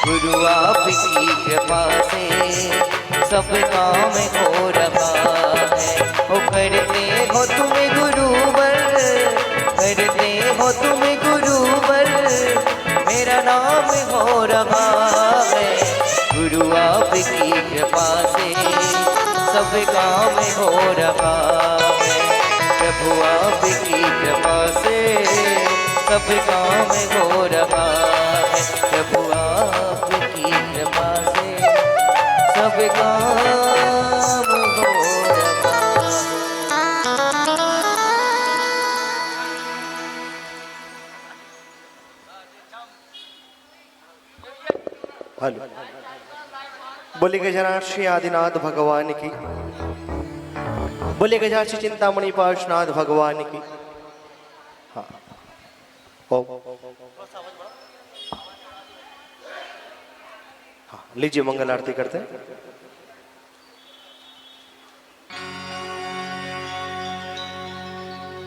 गुरु आपकी कृपा से सब काम हो रहा है। ओ करते हो तुम गुरुवर, करते हो तुम गुरुवर, मेरा नाम हो रहा है। गुरु आपकी कृपा से सब काम हो रहा है। प्रभु आपकी कृपा से सब काम हो रहा है। प्रभु आपकी कृपा से सब काम हो रहा है। हेलो, बोले गजानन श्री आदिनाथ भगवान की, बोले गजानन श्री चिंतामणि पार्श्वनाथ भगवान की। हाँ, हाँ, लीजिए मंगल आरती करते हैं।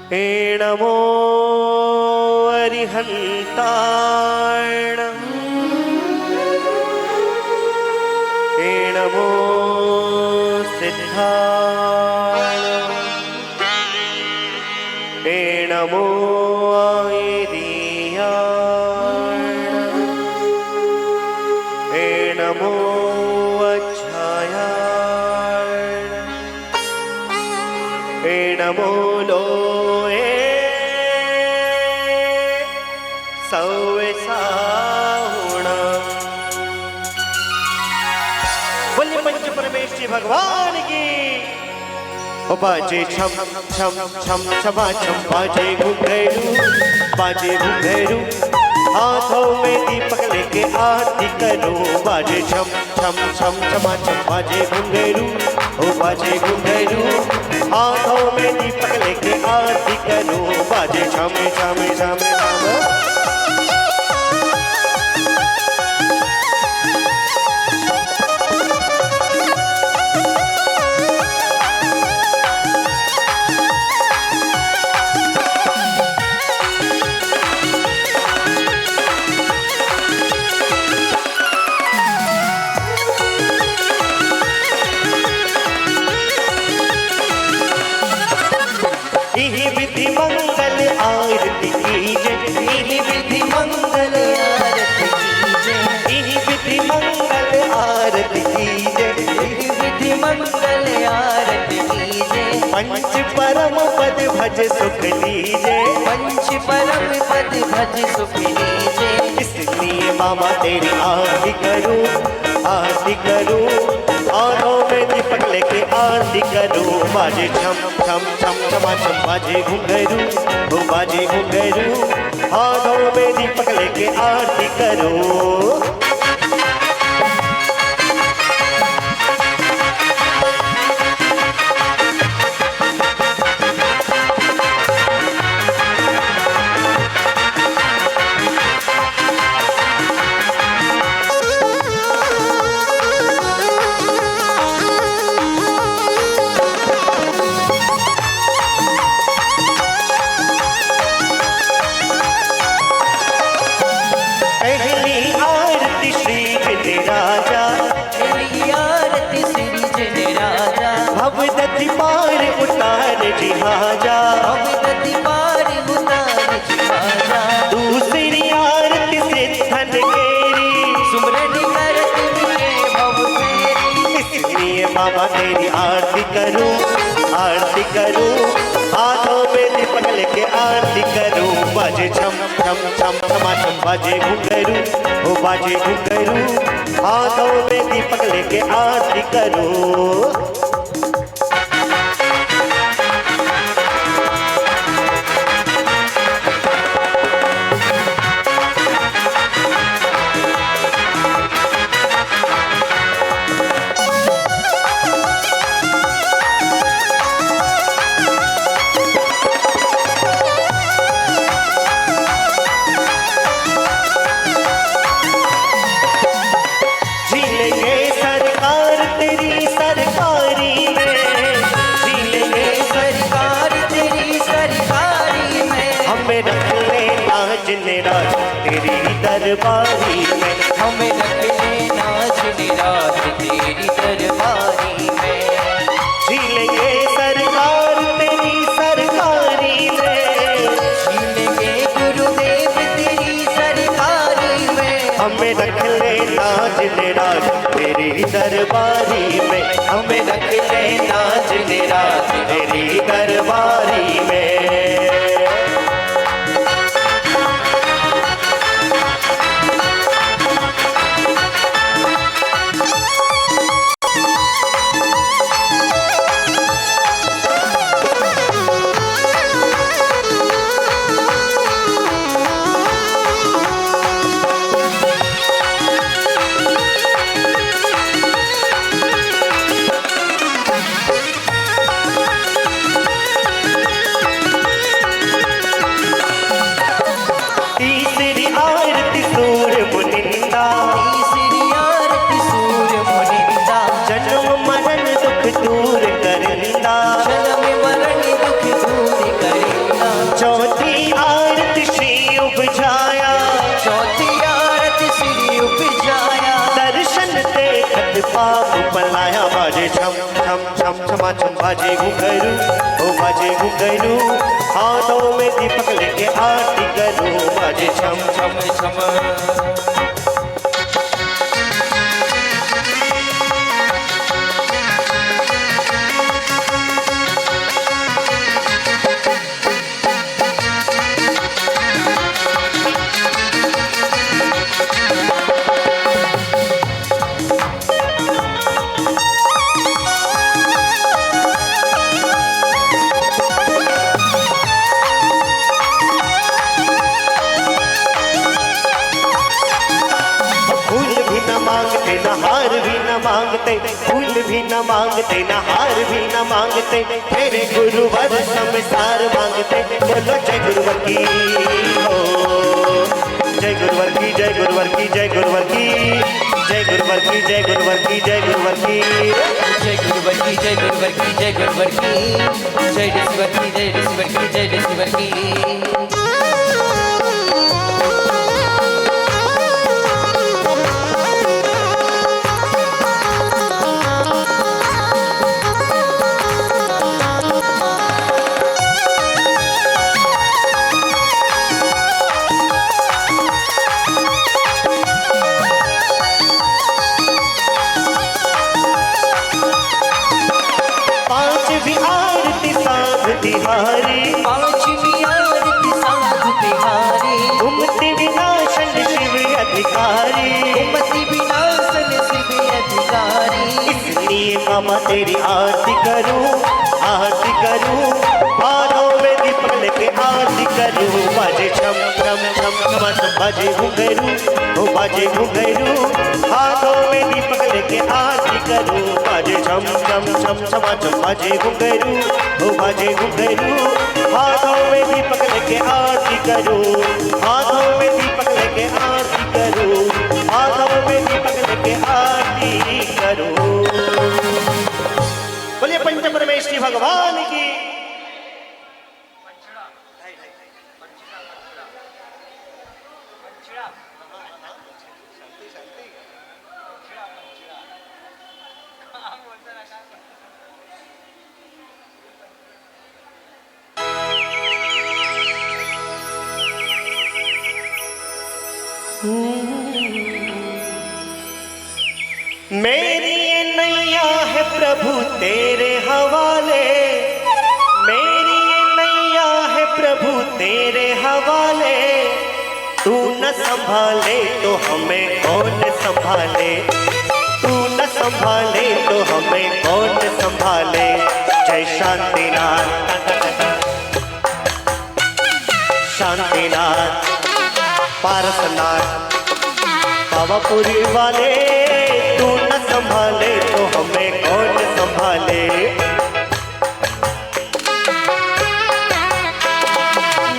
हे नमो अरिहंताण, हे नमो सिद्धाण, हे नमो नमो अच्छायाण, हे नमो लोए सौसाहुण। बोलिए पंच परमेश्वरी भगवान की। बाजे छम छम छम छमा छम, बाजे घुंघरू, बाजे घुंघरू, हाथों में दीपक लेके आरती करो। बाजे छम छम छम छमा छम, बाजे घुंघरू, ओ बाजे घुंघरू, हाथों में दीपक लेके आरती करो। बाजे छम छम छम छम। विधि मंगल आरती कीजे, विधि मंगल आरती कीजे, विधि मंगल आरती कीजे, विधि मंगल आरती कीजे। पंच परम पद भज सुख लीजे, पंच परम पद भज सुख लीजे। इसलिए मामा तेरी आरती करूं, आरती करूं, हाथों में दीपक लेके आरती करूं। बाजे छम छम छम छमा छम, बाजे घुंघरू, ओ बाजे घुंघरू, हाथों में दीपक लेके आरती करूं। पार उतार जिहाजा, भवदति पार उतार जिहाजा। दूसरी आरती सिद्धन केरी, सुमरन करत मिटे भव फेरी। इसलिए मामा तेरी आरती करूं, आरती करूं, हाथों में दीपक लेके आरती करूं। बाजे छम छम छम छमा छम, बाजे घुंघरू, ओ बाजे घुंघरू, हाथों में दीपक लेके आरती करूं। तेरी दरबारी में हमें रख हमें रख ले नाज निराज तेरी दरबारी में, हमें रख ले नाज निराज तेरी दरबारी में। तीसरी आरती सूर्य मुनिंदा, तीसरी आरती सूर्य मुनिंदा, जन्म मरण दुख दूर करिंदा, जन्म मरण दुख दूर करिंदा। चौथी आरती श्री उपजाया, चौथी आरती श्री उपजाया, दर्शन देखत पाप पलाया। बाजे छम छम छम छमा छम बाजे घुंघरू, ओ बाजे घुंघरू, हाथों में दीपक लेके आरती करूं। बाजे छम छम छम न हार भी न मांगते, फूल भी न मांगते, न हार भी न मांगते, तेरे गुरुवर संसार मांगते। बोलो जय गुरुवर की हो, जय गुरुवर की, जय गुरुवर की, जय गुरुवर की, जय गुरुवर की, जय गुरुवर की, जय गुरुवर की, जय गुरुवर की, जय गुरुवर की, जय गुरुवर की, जय ऋषिवर की, जय ऋषिवर की, जय ऋषिवर की। पांचवी आरती साध तिहारी, पांचवी आरती साध तिहारी, उमति विनाशन शिव अधिकारी, उमति विनाशन शिव अधिकारी। इसलिए मामा तेरी आरती करूं, आरती करूं, हाथों में दीपक लेके आरती करूं। बाजे छम छम छम छम छम बाजे घुंघरू, ओ बाजे घुंघरू, हाथों में दीपक लेके आरती करूं। बाजे छम छम छम छम छम बाजे घुंघरू, ओ बाजे घुंघरू, हाथों में दीपक लेके आरती करूं, हाथों में दीपक लेके आरती करूं, हाथों में दीपक लेके आरती करूं। बोलिए पंच परमेश्वरी भगवान की। मेरी ये नैया है प्रभु तेरे हवाले, मेरी ये नैया है प्रभु तेरे हवाले, तू न संभाले तो हमें कौन संभाले, तू न संभाले तो हमें कौन संभाले। जय शांतिनाथ, शांतिनाथ, पारसनाथ, पावापुरी वाले, तू न संभाले तो हमें कौन संभाले।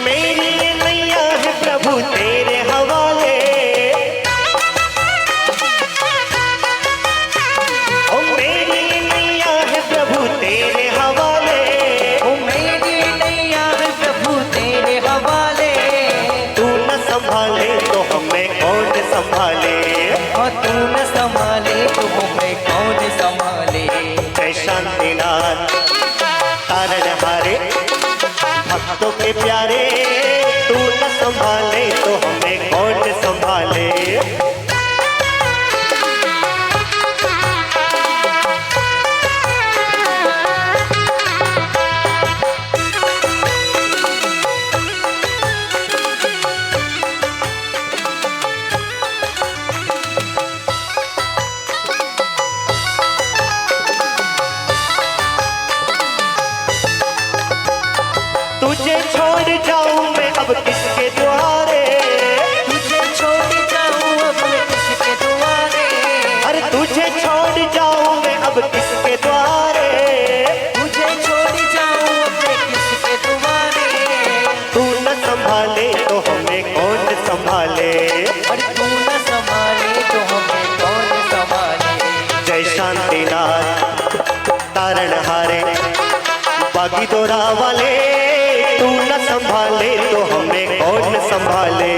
मेरी ये नैया है प्रभु तेरे हवाले, ओ मेरी ये नैया है प्रभु तेरे हवाले, ओ मेरी नैया है प्रभु तेरे हवाले, तू न संभाले तो हमें कौन संभाले, और तू न संभाले तो हमें कौन संभाले। जय शांतिनाथ, तारनहारे, भक्तों के प्यारे, तू न संभाले तो हमें कौन संभाले। बाकी तो राह वाले तू न संभाले तो हमें कौन संभाले।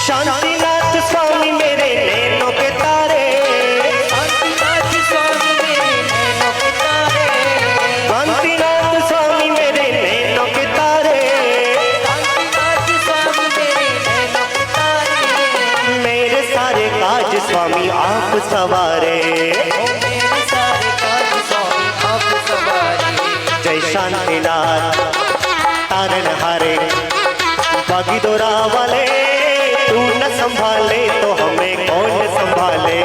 शांतिनाथ स्वामी मेरे नैनों के तारे, शांतिनाथ स्वामी मेरे नैनों के तारे, शांतिनाथ स्वामी मेरे नैनों के तारे, शांतिनाथ स्वामी मेरे नैनों के तारे, मेरे सारे काज स्वामी आप सवारे। ओ मेरे सारे काज स्वामी आप सवारे। जय शांतिनाथ तारनहारे, बागी तो राह वाले तू न संभाले तो हमें कौन संभाले।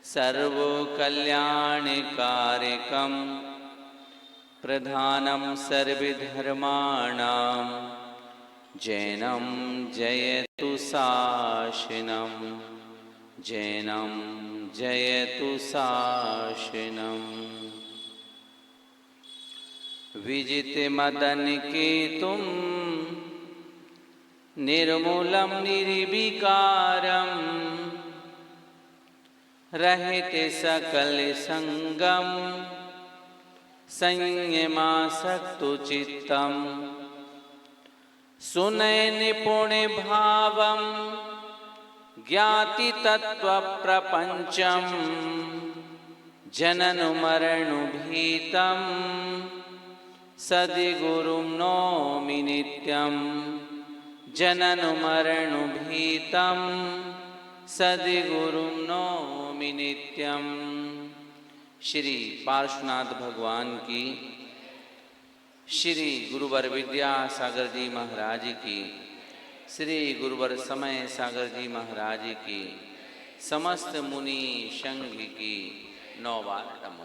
सर्वकल्याणकारकं प्रधानं सर्वधर्माणां जैनं जयतु शासनं, जैनं जयतु शासनं। विजितमदनकेतुं निर्मूलं निर्विकारं, रहते सकल संगम संयमासक्तु चित्तम। सुनय निपुण भावम ज्ञाति तत्व प्रपंचम, जनन मरण भीतम सद्गुरुं नौमि नित्यं, जनन मरण भीतम सद्गुरुं नौमि नित्यं। श्री पार्श्वनाथ भगवान की, श्री गुरुवर विद्यासागर जी महाराज की, श्री गुरुवर समय सागर जी महाराज की, समस्त मुनि संघ की 9 बार नमो।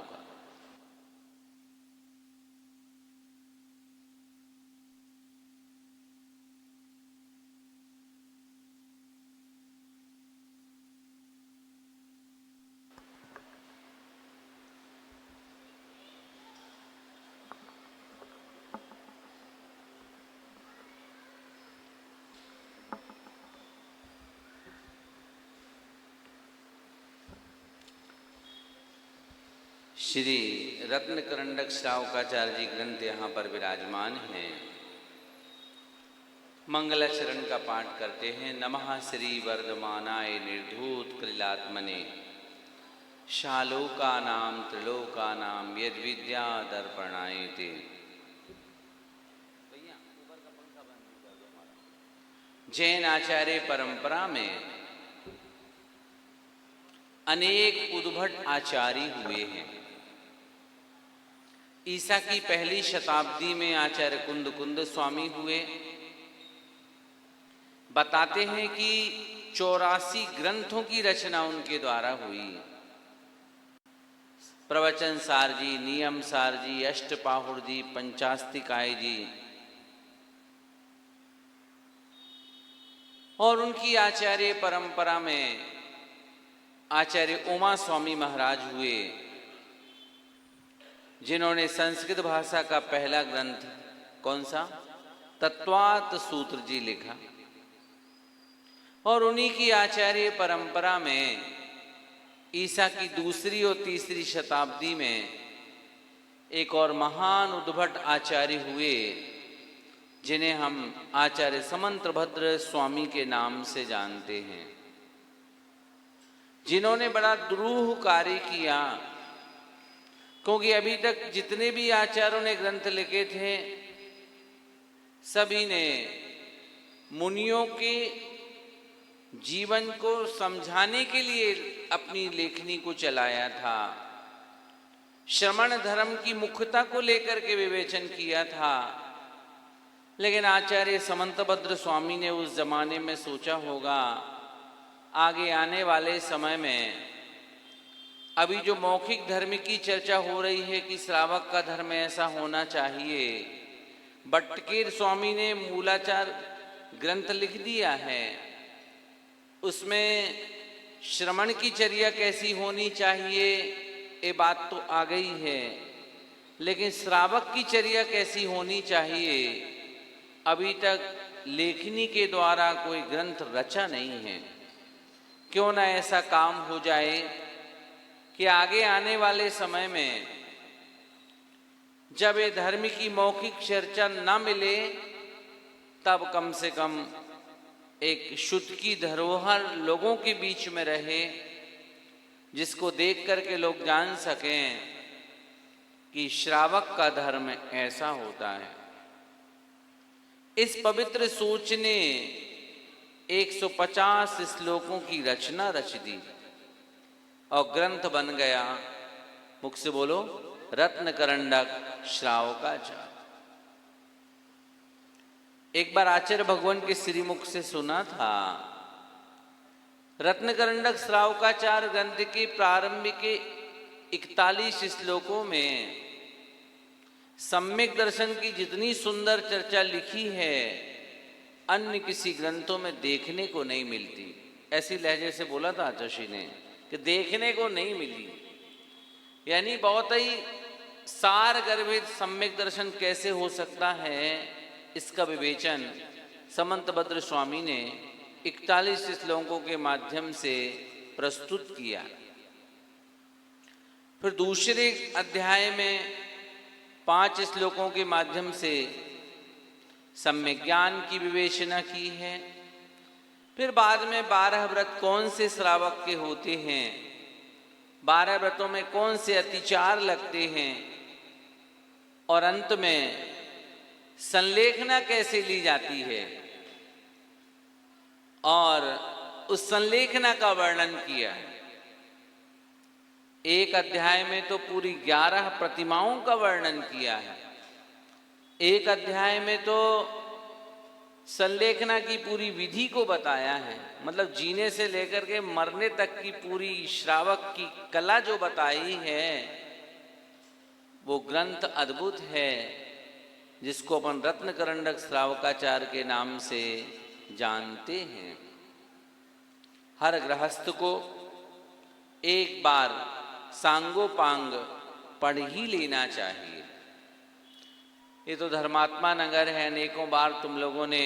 श्री रत्नकरंडक श्रावकाचार्य जी ग्रंथ यहाँ पर विराजमान हैं। मंगलाचरण का पाठ करते हैं। नमः श्री वर्धमानाय निर्धूत कलिलात्मने, शालोकानां त्रिलोकानां यद विद्या दर्पणायते। जैन आचार्य परंपरा में अनेक उद्भट आचार्य हुए हैं। ईसा की पहली शताब्दी में आचार्य कुंद स्वामी हुए। बताते हैं कि 84 ग्रंथों की रचना उनके द्वारा हुई। प्रवचन सार जी, नियम सार जी, अष्टपाहुर जी, पंचास्तिकाय जी और उनकी आचार्य परंपरा में आचार्य उमा स्वामी महाराज हुए, जिन्होंने संस्कृत भाषा का पहला ग्रंथ कौन सा, तत्वात सूत्र जी लिखा। और उन्हीं की आचार्य परंपरा में ईसा की दूसरी और तीसरी शताब्दी में एक और महान उद्भट आचार्य हुए, जिन्हें हम आचार्य समंतभद्र स्वामी के नाम से जानते हैं, जिन्होंने बड़ा दुरूह कार्य किया। क्योंकि अभी तक जितने भी आचार्यों ने ग्रंथ लिखे थे, सभी ने मुनियों के जीवन को समझाने के लिए अपनी लेखनी को चलाया था। श्रमण धर्म की मुख्यता को लेकर के विवेचन किया था। लेकिन आचार्य समंतभद्र स्वामी ने उस जमाने में सोचा होगा, आगे आने वाले समय में अभी जो मौखिक धर्म की चर्चा हो रही है कि श्रावक का धर्म ऐसा होना चाहिए, बट्टकेर स्वामी ने मूलाचार ग्रंथ लिख दिया है, उसमें श्रमण की चर्या कैसी होनी चाहिए ये बात तो आ गई है, लेकिन श्रावक की चर्या कैसी होनी चाहिए अभी तक लेखनी के द्वारा कोई ग्रंथ रचा नहीं है। क्यों ना ऐसा काम हो जाए कि आगे आने वाले समय में जब ये धर्म की मौखिक चर्चा न मिले, तब कम से कम एक शुद्ध की धरोहर लोगों के बीच में रहे, जिसको देख करके लोग जान सकें कि श्रावक का धर्म ऐसा होता है। इस पवित्र सोच ने 150 श्लोकों की रचना रच दी और ग्रंथ बन गया। मुख से बोलो, रत्नकरंडक श्रावकाचार। एक बार आचार्य भगवान के श्रीमुख से सुना था, रत्नकरंडक श्रावकाचार ग्रंथ के प्रारंभिक के 41 श्लोकों में सम्यक दर्शन की जितनी सुंदर चर्चा लिखी है, अन्य किसी ग्रंथों में देखने को नहीं मिलती। ऐसी लहजे से बोला था आचार्य ने कि देखने को नहीं मिली। यानी बहुत ही सार गर्भित सम्यक दर्शन कैसे हो सकता है, इसका विवेचन समंतभद्र स्वामी ने 41 श्लोकों के माध्यम से प्रस्तुत किया। फिर दूसरे अध्याय में 5 श्लोकों के माध्यम से सम्यक ज्ञान की विवेचना की है। फिर बाद में 12 व्रत कौन से श्रावक के होते हैं, 12 व्रतों में कौन से अतिचार लगते हैं, और अंत में संलेखना कैसे ली जाती है, और उस संलेखना का वर्णन किया है। एक अध्याय में तो पूरी 11 प्रतिमाओं का वर्णन किया है, एक अध्याय में तो संलेखना की पूरी विधि को बताया है। मतलब जीने से लेकर के मरने तक की पूरी श्रावक की कला जो बताई है, वो ग्रंथ अद्भुत है, जिसको अपन रत्नकरंडक श्रावकाचार के नाम से जानते हैं। हर गृहस्थ को एक बार सांगोपांग पढ़ ही लेना चाहिए। ये तो धर्मात्मा नगर है, अनेकों बार तुम लोगों ने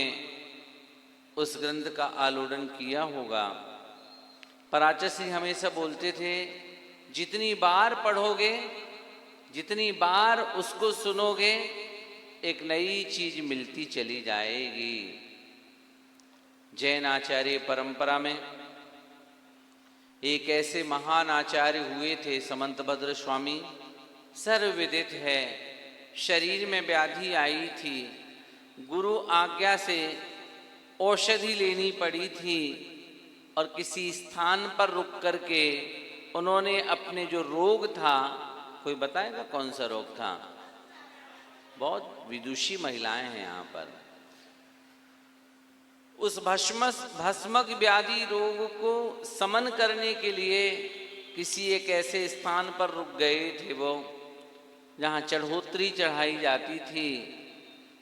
उस ग्रंथ का आलोड़न किया होगा। पर आचार्य श्री हमेशा बोलते थे, जितनी बार पढ़ोगे, जितनी बार उसको सुनोगे, एक नई चीज मिलती चली जाएगी। जैन आचार्य परंपरा में एक ऐसे महान आचार्य हुए थे समंतभद्र स्वामी, सर्वविदित है। शरीर में व्याधि आई थी, गुरु आज्ञा से औषधि लेनी पड़ी थी, और किसी स्थान पर रुक करके उन्होंने अपने जो रोग था, कोई बताएगा कौन सा रोग था? बहुत विदुषी महिलाएं हैं यहाँ पर। उस भस्मक व्याधि रोग को समन करने के लिए किसी एक ऐसे स्थान पर रुक गए थे वो, जहाँ चढ़ोतरी चढ़ाई जाती थी।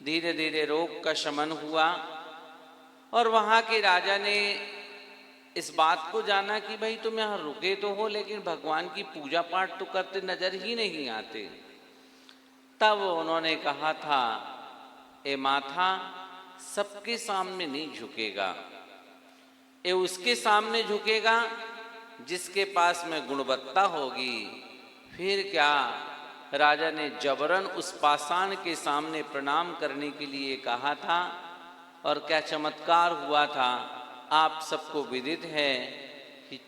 धीरे धीरे रोग का शमन हुआ, और वहाँ के राजा ने इस बात को जाना कि भाई तुम यहाँ रुके तो हो, लेकिन भगवान की पूजा पाठ तो करते नजर ही नहीं आते। तब उन्होंने कहा था, ए माथा सबके सामने नहीं झुकेगा, ये उसके सामने झुकेगा जिसके पास में गुणवत्ता होगी। फिर क्या, राजा ने जबरन उस पाषाण के सामने प्रणाम करने के लिए कहा था। और क्या चमत्कार हुआ था आप सबको विदित है कि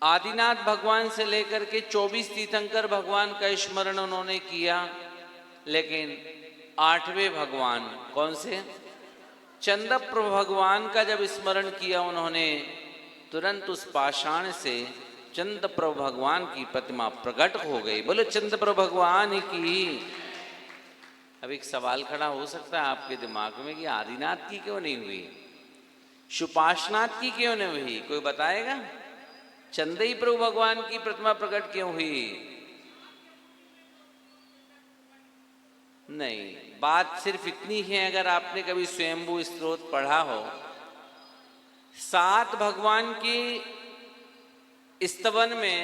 आदिनाथ भगवान से लेकर के 24 तीर्थंकर भगवान का स्मरण उन्होंने किया, लेकिन 8वें भगवान कौन से, चंद्रप्रभ भगवान का जब स्मरण किया उन्होंने, तुरंत उस पाषाण से चंद्रप्रभ भगवान की प्रतिमा प्रकट हो गई। बोलो चंद्रप्रभ भगवान की। अब एक सवाल खड़ा हो सकता है आपके दिमाग में कि आदिनाथ की क्यों नहीं हुई, सुपार्श्वनाथ की क्यों नहीं हुई, कोई बताएगा? चंद्री प्रभु भगवान की प्रतिमा प्रकट क्यों हुई? नहीं, बात सिर्फ इतनी है, अगर आपने कभी स्वयंभू स्त्रोत पढ़ा हो, 7 भगवान की स्तवन में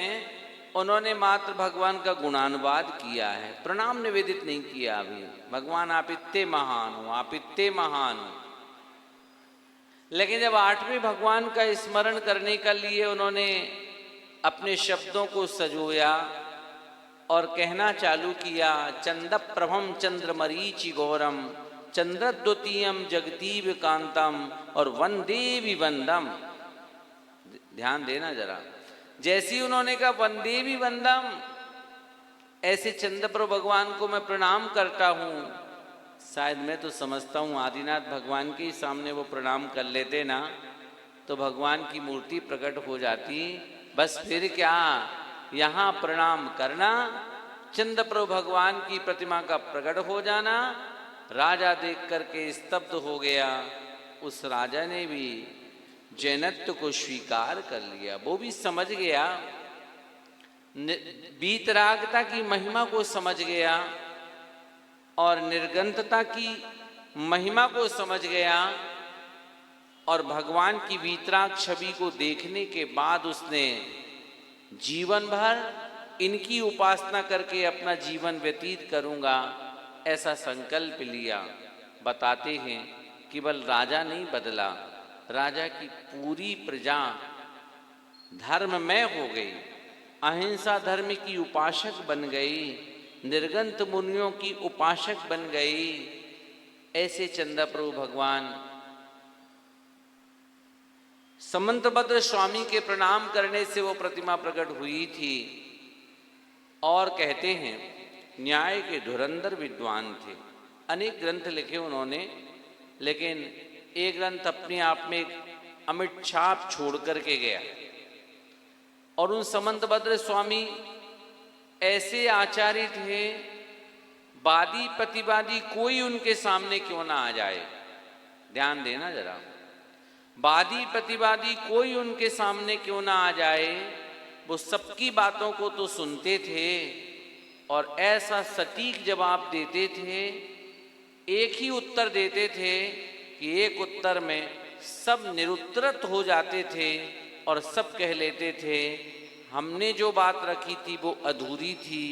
उन्होंने मात्र भगवान का गुणानुवाद किया है, प्रणाम निवेदित नहीं किया। अभी भगवान आप इतने महान हो, आप इतने महान हो। लेकिन जब 8वें भगवान का स्मरण करने के लिए उन्होंने अपने शब्दों को संजोया और कहना चालू किया, चंद प्रभम चंद्र मरीचि गौरम चंद्र द्वितीयम जगतीव कांतम और वंदे विवंदम। ध्यान देना जरा, जैसी उन्होंने कहा वंदे विवंदम, ऐसे चंद्रप्रभु भगवान को मैं प्रणाम करता हूँ। शायद मैं तो समझता हूँ आदिनाथ भगवान के सामने वो प्रणाम कर लेते ना तो भगवान की मूर्ति प्रकट हो जाती। बस फिर क्या, यहाँ प्रणाम करना, चंद्रप्रभु भगवान की प्रतिमा का प्रकट हो जाना। राजा देख करके स्तब्ध हो गया। उस राजा ने भी जैनत्व को स्वीकार कर लिया, वो भी समझ गया, वीतरागता की महिमा को समझ गया और निर्गंतता की महिमा को समझ गया। और भगवान की वीतराग छवि को देखने के बाद उसने जीवन भर इनकी उपासना करके अपना जीवन व्यतीत करूंगा, ऐसा संकल्प लिया। बताते हैं केवल राजा नहीं बदला, राजा की पूरी प्रजा धर्ममय हो गई, अहिंसा धर्म की उपासक बन गई, निर्गंत मुनियों की उपासक बन गई। ऐसे चंद्रप्रभु भगवान समंतभद्र स्वामी के प्रणाम करने से वो प्रतिमा प्रकट हुई थी। और कहते हैं न्याय के धुरंधर विद्वान थे, अनेक ग्रंथ लिखे उन्होंने, लेकिन एक ग्रंथ अपने आप में एक अमिट छाप छोड़ करके गया। और उन समंतभद्र स्वामी ऐसे आचार्य थे, वादी प्रतिवादी कोई उनके सामने क्यों ना आ जाए, ध्यान देना जरा, वादी प्रतिवादी कोई उनके सामने क्यों ना आ जाए, वो सबकी बातों को तो सुनते थे और ऐसा सटीक जवाब देते थे, एक ही उत्तर देते थे कि एक उत्तर में सब निरुत्तरत हो जाते थे और सब कह लेते थे हमने जो बात रखी थी वो अधूरी थी,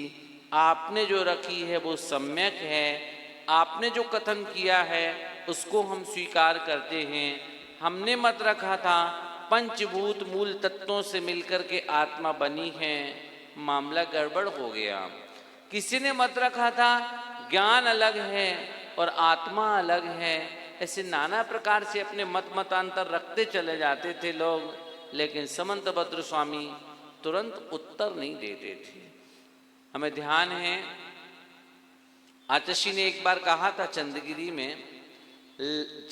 आपने जो रखी है वो सम्यक है, आपने जो कथन किया है उसको हम स्वीकार करते हैं। हमने मत रखा था पंचभूत मूल तत्वों से मिलकर के आत्मा बनी है, मामला गड़बड़ हो गया। किसी ने मत रखा था ज्ञान अलग है और आत्मा अलग है। ऐसे नाना प्रकार से अपने मतांतर रखते चले जाते थे लोग, लेकिन समंतभद्र स्वामी तुरंत उत्तर नहीं देते थे। हमें ध्यान है आचर्षि ने एक बार कहा था चंद्रगिरी में,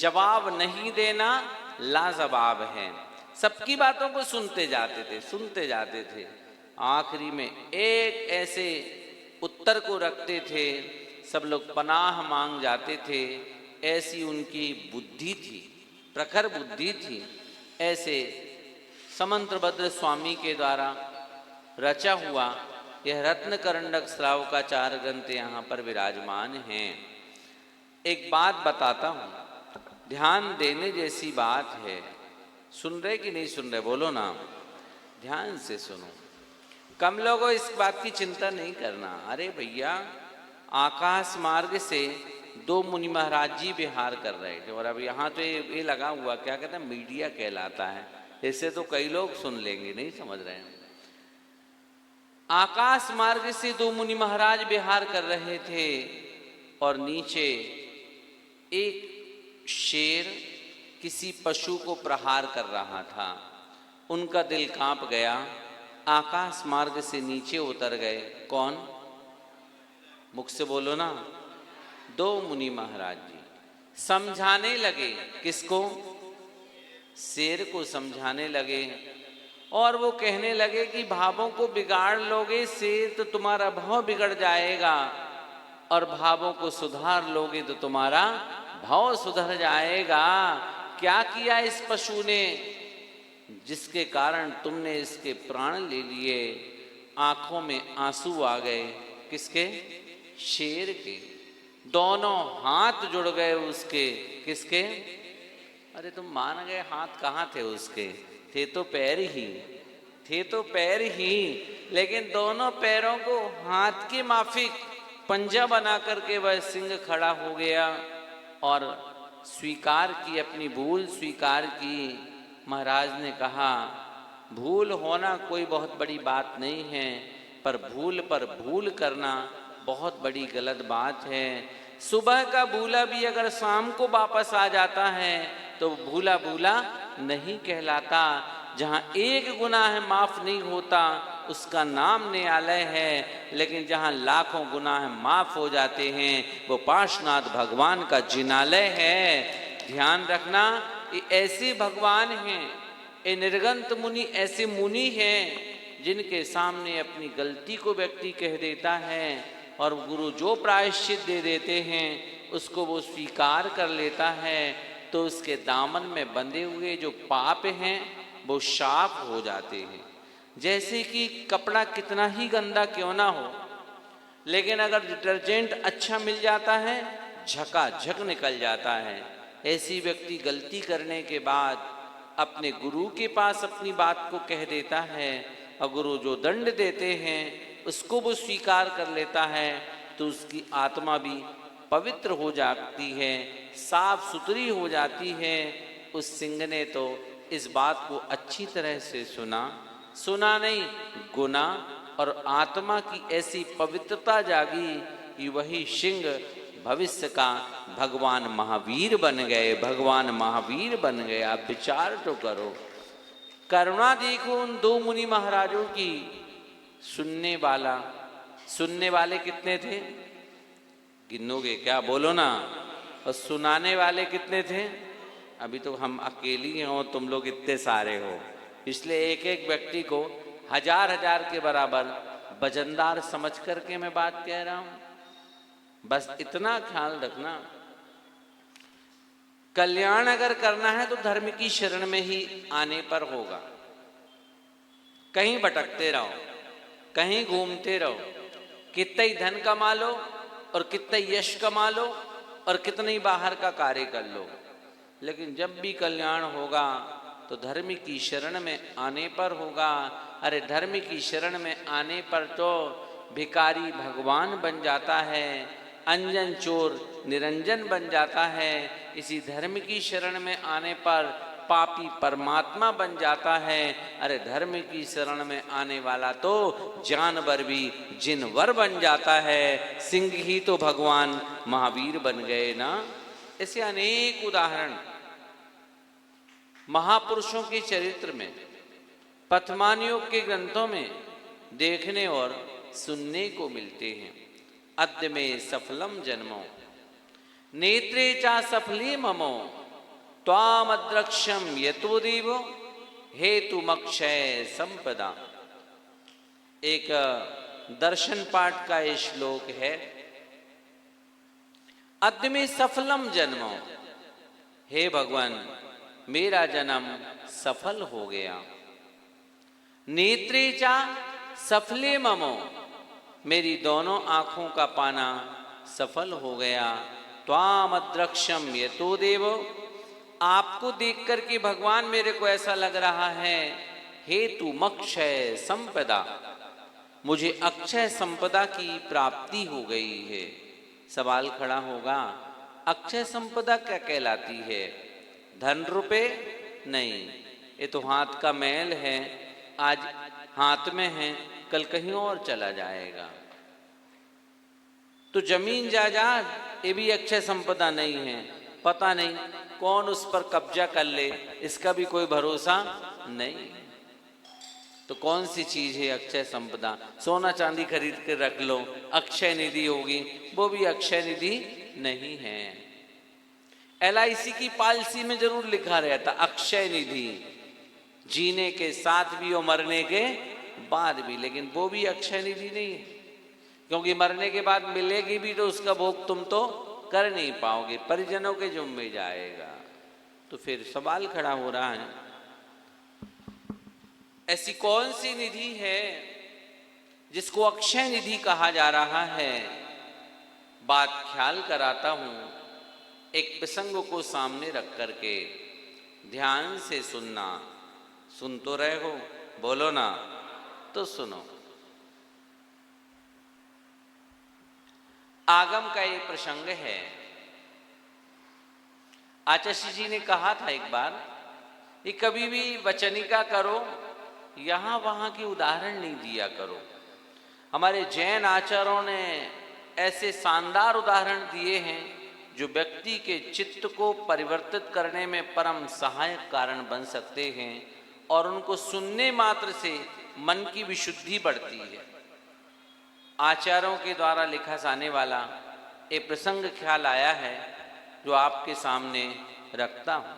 जवाब नहीं देना लाजवाब है। सबकी बातों को सुनते जाते थे, आखिरी में एक ऐसे उत्तर को रखते थे, सब लोग पनाह मांग जाते थे। ऐसी उनकी बुद्धि थी, प्रखर बुद्धि थी। ऐसे समंतभद्र स्वामी के द्वारा रचा हुआ यह रत्नकरंडक श्रावकाचार ग्रंथ यहाँ पर विराजमान हैं। एक बात बताता हूँ, ध्यान देने जैसी बात है। सुन रहे कि नहीं सुन रहे, बोलो ना, ध्यान से सुनो। कम लोगों इस बात की चिंता नहीं करना। अरे भैया, आकाश मार्ग से 2 मुनि महाराज जी विहार कर रहे थे और अब यहाँ तो ये लगा हुआ, क्या कहते हैं, मीडिया कहलाता है, इससे तो कई लोग सुन लेंगे, नहीं समझ रहे हैं। आकाश मार्ग से दो मुनि महाराज विहार कर रहे थे और नीचे एक शेर किसी पशु को प्रहार कर रहा था। उनका दिल कांप गया, आकाश मार्ग से नीचे उतर गए। कौन? मुख से बोलो ना। दो मुनि महाराज जी समझाने लगे। किसको? शेर को समझाने लगे। और वो कहने लगे कि भावों को बिगाड़ लोगे शेर तो तुम्हारा भाव बिगड़ जाएगा, और भावों को सुधार लोगे तो तुम्हारा भाव सुधर जाएगा। क्या किया इस पशु ने जिसके कारण तुमने इसके प्राण ले लिए? आंखों में आंसू आ गए। किसके? शेर के। दोनों हाथ जुड़ गए उसके। किसके? अरे तुम मान गए, हाथ कहाँ थे उसके? थे तो पैर ही, थे तो पैर ही, लेकिन दोनों पैरों को हाथ के माफिक पंजा बना करके वह सिंह खड़ा हो गया और स्वीकार की, अपनी भूल स्वीकार की। महाराज ने कहा, भूल होना कोई बहुत बड़ी बात नहीं है, पर भूल करना बहुत बड़ी गलत बात है। सुबह का भूला भी अगर शाम को वापस आ जाता है तो भूला भूला नहीं कहलाता। जहाँ एक गुनाह माफ नहीं होता उसका नाम न्यायालय है, लेकिन जहाँ लाखों गुनाह माफ हो जाते हैं वो पार्श्वनाथ भगवान का जिनालय है। ध्यान रखना, ये ऐसे भगवान हैं, ये निर्गंत मुनि ऐसे मुनि हैं जिनके सामने अपनी गलती को व्यक्ति कह देता है और गुरु जो प्रायश्चित दे देते हैं उसको वो स्वीकार कर लेता है, तो उसके दामन में बंधे हुए जो पाप हैं वो साफ हो जाते हैं। जैसे कि कपड़ा कितना ही गंदा क्यों ना हो, लेकिन अगर डिटर्जेंट अच्छा मिल जाता है झकाझक निकल जाता है। ऐसी व्यक्ति गलती करने के बाद अपने गुरु के पास अपनी बात को कह देता है और गुरु जो दंड देते हैं उसको वो स्वीकार कर लेता है, तो उसकी आत्मा भी पवित्र हो जाती है, साफ सुथरी हो जाती है। उस सिंह ने तो इस बात को अच्छी तरह से सुना नहीं, गुना और आत्मा की ऐसी पवित्रता जागी कि वही सिंह भविष्य का भगवान महावीर बन गए। भगवान महावीर बन गए। आप विचार तो करो, करुणा देखो उन दो मुनि महाराजों की। सुनने वाले कितने थे? गिनोगे क्या? बोलो ना। और सुनाने वाले कितने थे? अभी तो हम अकेली हो, तुम लोग इतने सारे हो, इसलिए एक एक व्यक्ति को हजार हजार के बराबर वजनदार समझ करके मैं बात कह रहा हूं। बस इतना ख्याल रखना, कल्याण अगर करना है तो धर्म की शरण में ही आने पर होगा। कहीं भटकते रहो, कहीं घूमते रहो, कितना ही धन कमा लो और कितना ही यश कमा लो और कितना ही बाहर का कार्य कर लो, लेकिन जब भी कल्याण होगा तो धर्म की शरण में आने पर होगा। अरे धर्म की शरण में आने पर तो भिखारी भगवान बन जाता है, अंजन चोर निरंजन बन जाता है। इसी धर्म की शरण में आने पर पापी परमात्मा बन जाता है। अरे धर्म की शरण में आने वाला तो जानवर भी जिनवर बन जाता है। सिंह ही तो भगवान महावीर बन गए ना। ऐसे अनेक उदाहरण महापुरुषों के चरित्र में, पथमानियों के ग्रंथों में देखने और सुनने को मिलते हैं। अद्य में सफलम जन्मो नेत्रे चा सफली ममो त्वामद्रक्षम यतो देवो हेतुमक्षय संपदा। एक दर्शन पाठ का ये श्लोक है। अद्य में सफलम जन्मो, हे भगवान मेरा जन्म सफल हो गया। नेत्रे चा सफले ममो, मेरी दोनों आंखों का पाना सफल हो गया। त्वामद्रक्षम यतो देवो, आपको देख करके भगवान मेरे को ऐसा लग रहा है हेतु मक्षय संपदा, मुझे अक्षय संपदा की प्राप्ति हो गई है। सवाल खड़ा होगा, अक्षय संपदा क्या कहलाती है? धन रुपए नहीं, ये तो हाथ का मैल है। आज हाथ में है, कल कहीं और चला जाएगा। तो जमीन जायदाद ये भी अक्षय संपदा नहीं है, पता नहीं कौन उस पर कब्जा कर ले, इसका भी कोई भरोसा नहीं। तो कौन सी चीज है अक्षय संपदा? सोना चांदी खरीद के रख लो, अक्षय निधि होगी, वो भी अक्षय निधि नहीं है। LIC की पॉलिसी में जरूर लिखा रहता अक्षय निधि, जीने के साथ भी और मरने के बाद भी, लेकिन वो भी अक्षय निधि नहीं है, क्योंकि मरने के बाद मिलेगी भी तो उसका भोग तुम तो कर नहीं पाओगे, परिजनों के जुम्मे जाएगा। तो फिर सवाल खड़ा हो रहा है, ऐसी कौन सी निधि है जिसको अक्षय निधि कहा जा रहा है? बात ख्याल कराता हूं, एक प्रसंग को सामने रख करके ध्यान से सुनना। सुन तो रहे हो, बोलो ना, तो सुनो। आगम का ये प्रसंग है। आचार्य जी ने कहा था एक बार कि कभी भी वचनिका करो, यहां वहां की उदाहरण नहीं दिया करो। हमारे जैन आचार्यों ने ऐसे शानदार उदाहरण दिए हैं जो व्यक्ति के चित्त को परिवर्तित करने में परम सहायक कारण बन सकते हैं, और उनको सुनने मात्र से मन की विशुद्धि बढ़ती है। आचार्यों के द्वारा लिखा जाने वाला एक प्रसंग ख्याल आया है जो आपके सामने रखता हूं।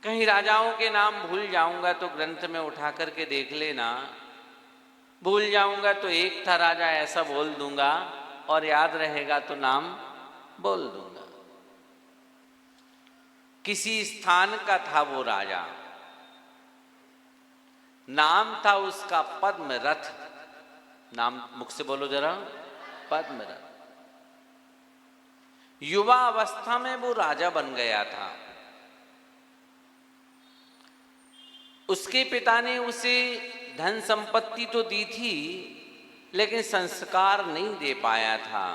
कहीं राजाओं के नाम भूल जाऊंगा तो ग्रंथ में उठा करके देख लेना, भूल जाऊंगा तो एक था राजा ऐसा बोल दूंगा, और याद रहेगा तो नाम बोल दूंगा। किसी स्थान का था वो राजा, नाम था उसका पद्मरथ। नाम मुख से बोलो जरा, पद्मरथ। युवा अवस्था में वो राजा बन गया था। उसके पिता ने उसे धन संपत्ति तो दी थी, लेकिन संस्कार नहीं दे पाया था।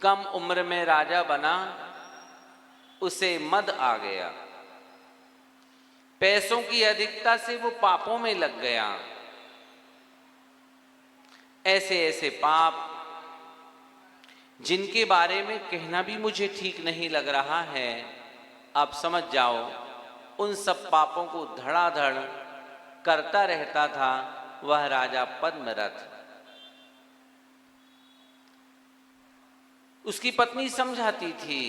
कम उम्र में राजा बना, उसे मद आ गया। पैसों की अधिकता से वो पापों में लग गया। ऐसे ऐसे पाप जिनके बारे में कहना भी मुझे ठीक नहीं लग रहा है, आप समझ जाओ, उन सब पापों को धड़ाधड़ करता रहता था वह राजा पद्मरथ। उसकी पत्नी समझाती थी,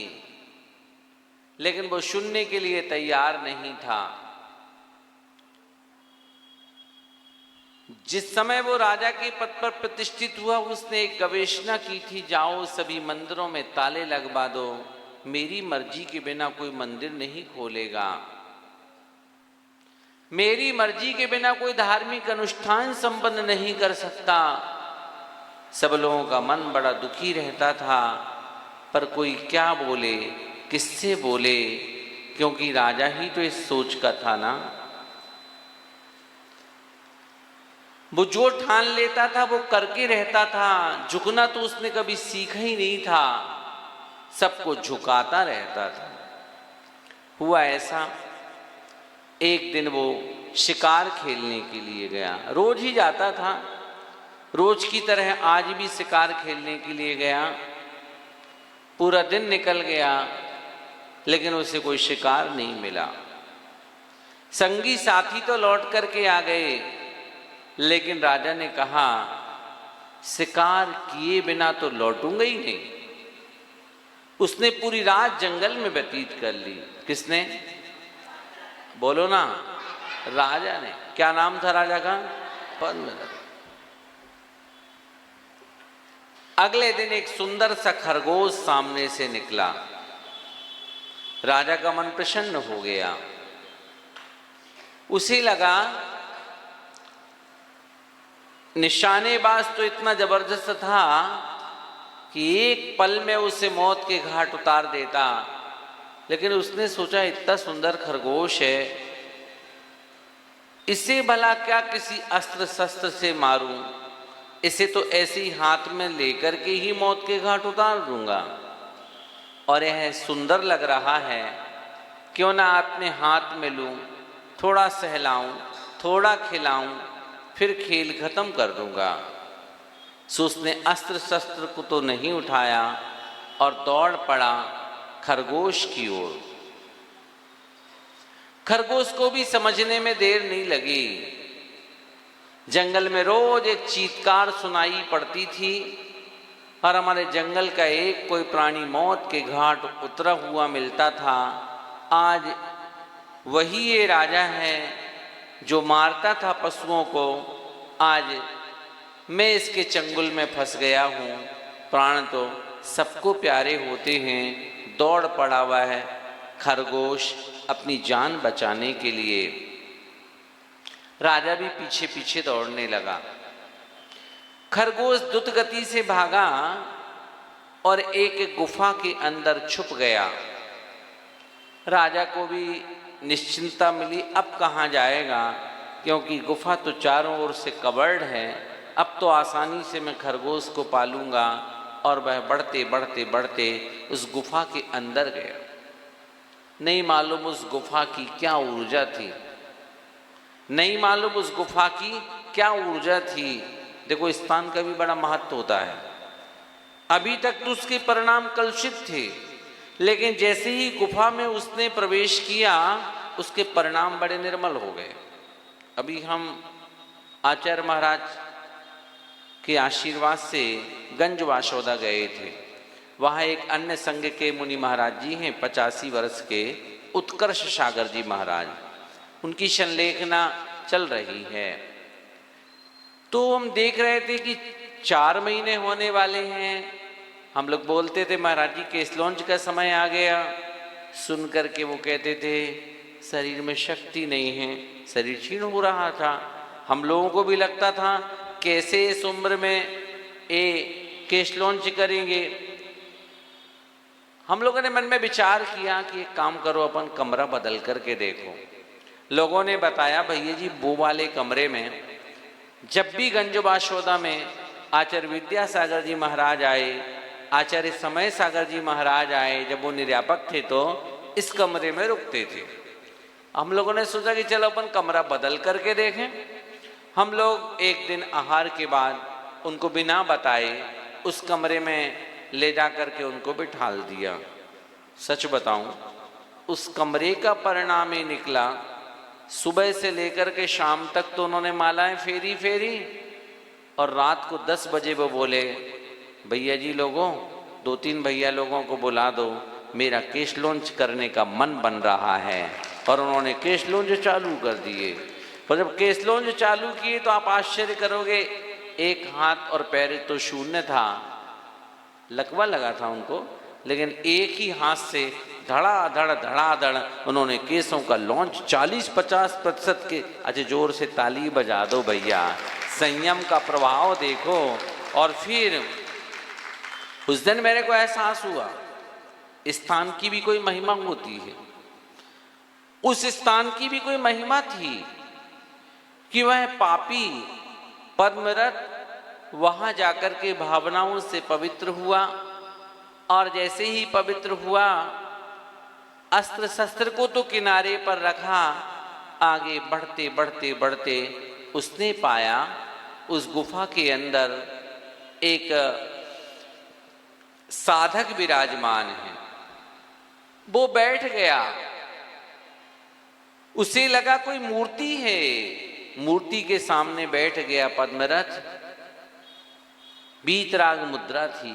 लेकिन वो सुनने के लिए तैयार नहीं था। जिस समय वो राजा के पद पर प्रतिष्ठित हुआ, उसने एक गवेषणा की थी, जाओ सभी मंदिरों में ताले लगवा दो, मेरी मर्जी के बिना कोई मंदिर नहीं खोलेगा, मेरी मर्जी के बिना कोई धार्मिक अनुष्ठान संपन्न नहीं कर सकता। सब लोगों का मन बड़ा दुखी रहता था, पर कोई क्या बोले, किससे बोले, क्योंकि राजा ही तो इस सोच का था ना। वो जो ठान लेता था वो करके रहता था, झुकना तो उसने कभी सीखा ही नहीं था, सबको झुकाता रहता था। हुआ ऐसा, एक दिन वो शिकार खेलने के लिए गया। रोज ही जाता था, रोज की तरह आज भी शिकार खेलने के लिए गया। पूरा दिन निकल गया, लेकिन उसे कोई शिकार नहीं मिला। संगी साथी तो लौट करके आ गए, लेकिन राजा ने कहा शिकार किए बिना तो लौटूंगा ही नहीं। उसने पूरी रात जंगल में व्यतीत कर ली। किसने? बोलो ना, राजा ने। क्या नाम था राजा का? पद्मरथ। अगले दिन एक सुंदर सा खरगोश सामने से निकला। राजा का मन प्रसन्न हो गया। उसे लगा निशानेबाज तो इतना जबरदस्त था कि एक पल में उसे मौत के घाट उतार देता, लेकिन उसने सोचा इतना सुंदर खरगोश है, इसे भला क्या किसी अस्त्र शस्त्र से मारूं, इसे तो ऐसे ही हाथ में लेकर के ही मौत के घाट उतार दूंगा। और यह सुंदर लग रहा है, क्यों ना अपने हाथ में लूं, थोड़ा सहलाऊं, थोड़ा खिलाऊं, फिर खेल खत्म कर दूंगा। सो उसने अस्त्र शस्त्र को तो नहीं उठाया और दौड़ पड़ा खरगोश की ओर। खरगोश को भी समझने में देर नहीं लगी। जंगल में रोज एक चीत्कार सुनाई पड़ती थी और हमारे जंगल का एक कोई प्राणी मौत के घाट उतरा हुआ मिलता था। आज वही ये राजा है जो मारता था पशुओं को, आज मैं इसके चंगुल में फंस गया हूँ। प्राण तो सबको प्यारे होते हैं। दौड़ पड़ा हुआ है खरगोश अपनी जान बचाने के लिए। राजा भी पीछे पीछे दौड़ने लगा। खरगोश द्रुत गति से भागा और एक गुफा के अंदर छुप गया। राजा को भी निश्चिंता मिली, अब कहाँ जाएगा, क्योंकि गुफा तो चारों ओर से कवर्ड है। अब तो आसानी से मैं खरगोश को पालूंगा। और वह बढ़ते बढ़ते बढ़ते उस गुफा के अंदर गया। नहीं मालूम उस गुफा की क्या ऊर्जा थी, नहीं मालूम उस गुफा की क्या ऊर्जा थी। देखो, स्थान का भी बड़ा महत्व होता है। अभी तक तो उसके परिणाम कलुषित थे, लेकिन जैसे ही गुफा में उसने प्रवेश किया उसके परिणाम बड़े निर्मल हो गए। अभी हम आचार्य महाराज के आशीर्वाद से गंजवासोदा गए थे। वहाँ एक अन्य संघ के मुनि महाराज जी हैं, 85 वर्ष के उत्कर्ष सागर जी महाराज, उनकी संलेखना चल रही है। तो हम देख रहे थे कि 4 महीने होने वाले हैं। हम लोग बोलते थे महाराज जी केस लॉन्च का समय आ गया। सुन करके वो कहते थे शरीर में शक्ति नहीं है, शरीर क्षीण हो रहा था। हम लोगों को भी लगता था कैसे इस उम्र में केस लॉन्च करेंगे। हम लोगों ने मन में विचार किया कि एक काम करो, अपन कमरा बदल करके देखो। लोगों ने बताया भैया जी वो वाले कमरे में जब भी गंजवासोदा में आचार्य विद्यासागर जी महाराज आए, आचार्य समय सागर जी महाराज आए, जब वो निर्यापक थे तो इस कमरे में रुकते थे। हम लोगों ने सोचा कि चलो अपन कमरा बदल करके देखें। हम लोग एक दिन आहार के बाद उनको बिना बताए उस कमरे में ले जा करके उनको बिठाल दिया। सच बताऊं, उस कमरे का परिणाम ये निकला, सुबह से लेकर के शाम तक तो उन्होंने मालाएं फेरी फेरी और रात को 10 बजे वो बोले भैया जी लोगों, 2-3 भैया लोगों को बुला दो, मेरा केस लॉन्च करने का मन बन रहा है। और उन्होंने केस लॉन्च चालू कर दिए। और जब केस लॉन्च चालू किए तो आप आश्चर्य करोगे, एक हाथ और पैर तो शून्य था, लकवा लगा था उनको, लेकिन एक ही हाथ से धड़ाधड़ उन्होंने केसों का लॉन्च 40-50% के। अच्छा जोर से ताली बजा दो भैया, संयम का प्रभाव देखो। और फिर उस दिन मेरे को एहसास हुआ स्थान की भी कोई महिमा होती है। उस स्थान की भी कोई महिमा थी कि वह पापी पद्मरथ वहां जाकर के भावनाओं से पवित्र हुआ। और जैसे ही पवित्र हुआ, अस्त्र शस्त्र को तो किनारे पर रखा, आगे बढ़ते बढ़ते बढ़ते उसने पाया उस गुफा के अंदर एक साधक विराजमान है। वो बैठ गया, उसे लगा कोई मूर्ति है, मूर्ति के सामने बैठ गया पद्मरथ। बीतराग मुद्रा थी।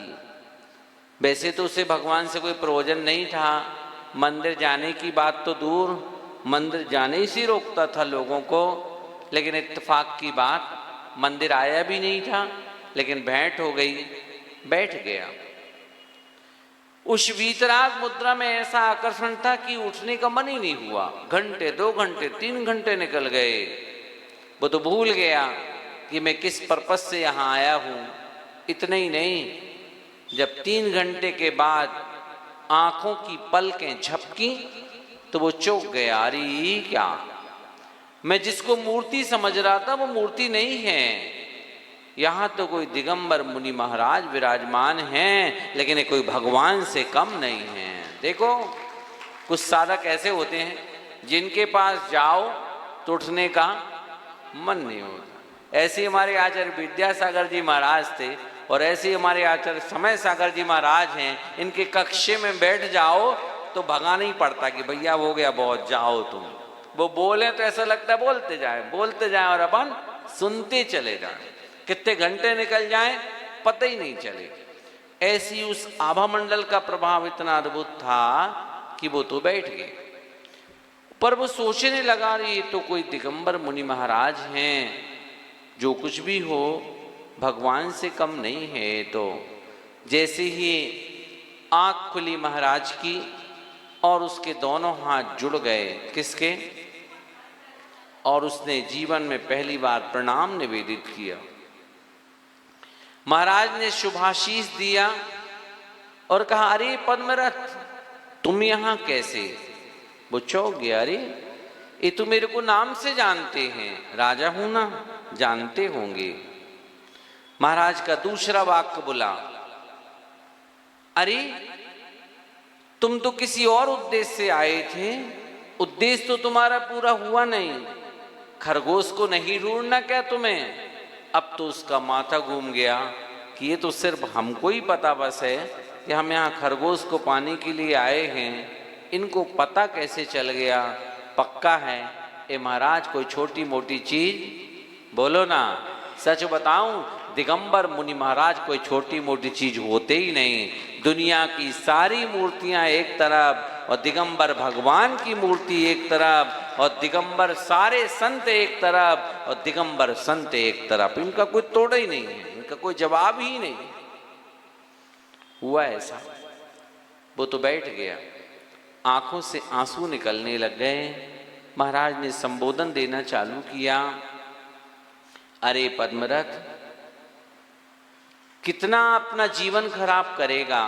वैसे तो उसे भगवान से कोई प्रयोजन नहीं था, मंदिर जाने की बात तो दूर, मंदिर जाने से रोकता था लोगों को। लेकिन इत्तेफाक की बात, मंदिर आया भी नहीं था, लेकिन भेंट हो गई, बैठ गया। उस वीतराग मुद्रा में ऐसा आकर्षण था कि उठने का मन ही नहीं हुआ। घंटे, 2 घंटे, 3 घंटे निकल गए। वो तो भूल गया कि मैं किस पर्पस से यहाँ आया हूँ। इतना ही नहीं, जब 3 घंटे के बाद आंखों की पलकें झपकी तो वो चौंक गया। अरे ये क्या, मैं जिसको मूर्ति समझ रहा था वो मूर्ति नहीं है। यहाँ तो कोई दिगंबर मुनि महाराज विराजमान हैं, लेकिन ये कोई भगवान से कम नहीं है। देखो, कुछ साधक ऐसे होते हैं जिनके पास जाओ तो उठने का मन नहीं होता। ऐसे हमारे आचार्य विद्यासागर जी महाराज थे और ऐसे हमारे आचार्य समय सागर जी महाराज हैं। इनके कक्षे में बैठ जाओ तो भगाना ही पड़ता कि भैया हो गया बहुत, जाओ तुम। वो बोले तो ऐसा लगता है बोलते जाए और अपन सुनते चले जाएं, कितने घंटे निकल जाएं पता ही नहीं चले। ऐसी उस आभा मंडल का प्रभाव इतना अद्भुत था कि वो तो बैठ गए। पर वो सोचने लगा ये तो कोई दिगंबर मुनि महाराज हैं, जो कुछ भी हो भगवान से कम नहीं है। तो जैसे ही आँख खुली महाराज की और उसके दोनों हाथ जुड़ गए, किसके? और उसने जीवन में पहली बार प्रणाम निवेदित किया। महाराज ने शुभाशीष दिया और कहा, अरे पद्मरथ तुम यहाँ कैसे? वो चौंक गया, अरे ये तो मेरे को नाम से जानते हैं, राजा हूं ना, जानते होंगे। महाराज का दूसरा वाक्य बोला, अरे तुम तो किसी और उद्देश्य से आए थे, उद्देश्य तो तुम्हारा पूरा हुआ नहीं। खरगोश को नहीं ढूंढना क्या तुम्हें? अब तो उसका माथा घूम गया कि ये तो सिर्फ हमको ही पता बस है कि हम यहाँ खरगोश को पाने के लिए आए हैं, इनको पता कैसे चल गया? पक्का है ये महाराज कोई छोटी मोटी चीज? बोलो ना, सच बताऊं दिगंबर मुनि महाराज कोई छोटी मोटी चीज होते ही नहीं। दुनिया की सारी मूर्तियां एक तरफ और दिगंबर भगवान की मूर्ति एक तरफ और दिगंबर सारे संत एक तरफ और दिगंबर संत एक तरफ, इनका कोई तोड़ ही नहीं है, इनका कोई जवाब ही नहीं। हुआ ऐसा, वो तो बैठ गया, आंखों से आंसू निकलने लग गए। महाराज ने संबोधन देना चालू किया, अरे पद्मरथ कितना अपना जीवन खराब करेगा?